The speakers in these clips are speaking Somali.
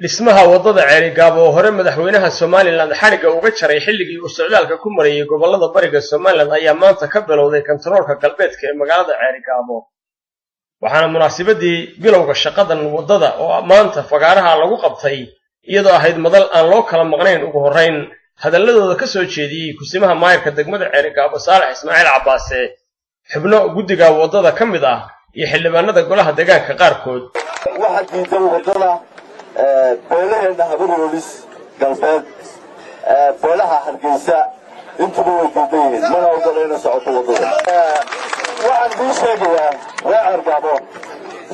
dhismaha wadada Ceerigaabo oo hore madaxweynaha Soomaaliland xariga uga jaray xilligii uu socdaalka ku marayay gobolada bariga Soomaaliland ayaa maanta ka bilowday kantaroolka galbeedka ee magaalada Ceerigaabo waxaana munaasabadii bilowga shaqadan wadada oo maanta fagaaraha lagu qabtay iyadoo ahayd madal aan loo kala maqnayn ugu horeyn hadalladooda ka soo jeediyay kusimaha maayirka degmada Ceerigaabo Saalax Ismaaciil Cabaase xubno guddiga wadada ka mid ah iyo xildhibaanada golaha deegaanka qaarkood waxa diiday wadada beelaheena habarolis galbeed beelaha Hargeysa intuba way diideen mana ogolayna socoto wadada waxaan dii sheegayaa Ceerigaabo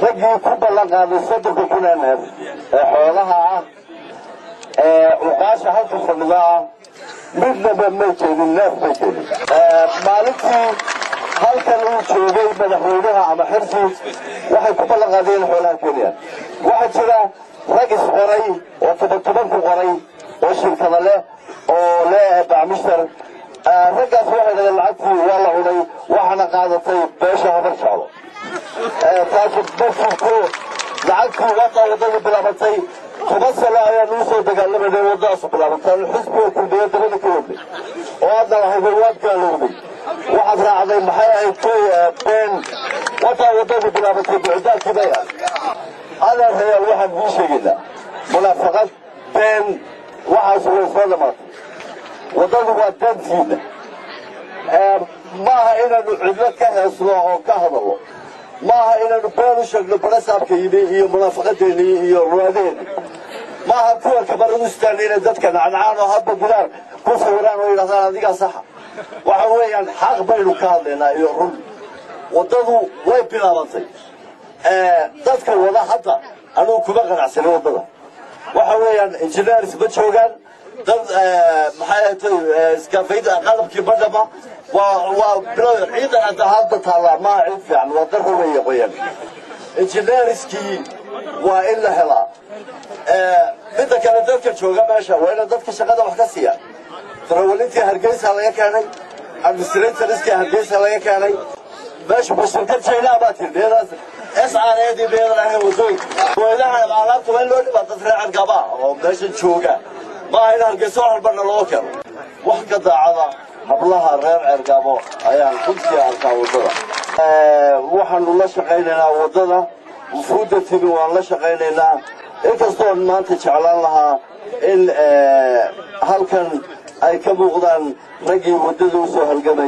ragii ku ballan qaaday 3,000 neef xoolaha uqaasha halka fadhida midnaba ma jeedin neef ma jeedin maalintii halkan uu joogay madaxweynaha ama xirsi waxay ku ballan qaadeen xoolaha Kenya waxa jira rag isqoray oo toban ku qoray oo shirkada leh oo leh baamishar raggaas waxay dhaleen lacagtii waa la cunay waxaana qaadatay beesha habar jeclo taasi dadku lacagtii wadada bilaabatay 10 sano ayaa noo soo dagaalamay wadadaas bilaabatay xisbiga kulmiye dabada ka waday oo hadda waxay waad gaalowday waxaad raacday maxay ahayd been wadada bilaabatay bicdaadkii bay هذا هي الواحد بيشيله منافقات بين واحد وفلمات وضلوا التنفيذ ما إلى العدل كهسوا أو كهضوا ما إلى البول شغل برساب كيبي هي منافقات هي الروادين ما هو كبر مستنين ذات كان عن وهب بلاد كسران وإلى هذا صح وحوي الحق بينه كهلنا يرون وضلوا ويبلغتي dadka wada hadda anoo kuma qanacsan wadada waxa weeyaan engineers ba joogan dad maxay tahay iskaafayda qalabkii badaba waa bilow ciidan hadda taala ma cid fiican wada rumeeyo qoyan engineerskii waa in la helaa midda kale dadka jooga meesha waa in dadka shaqada wax ka siiya tarawalintii Hargeysa laga keenay administratorska Hargeysa laga keenay باش بشركات شيلها باتر بيضاس اسعار دي بيضاس وزوي وإذا العلاقة وين لو نبغى تفرع القباء وبداش نشوقه ما هنا القصور البرنا لوكر وحكة عضا حبلها غير عرقابو أيان كنتي عرقابو وحن الله شقيننا وضنا وفودة تبي والله شقيننا إنكستون ما أنت شعلان لها إن هل كان أي كم غضان رجي وددوا سهل قبي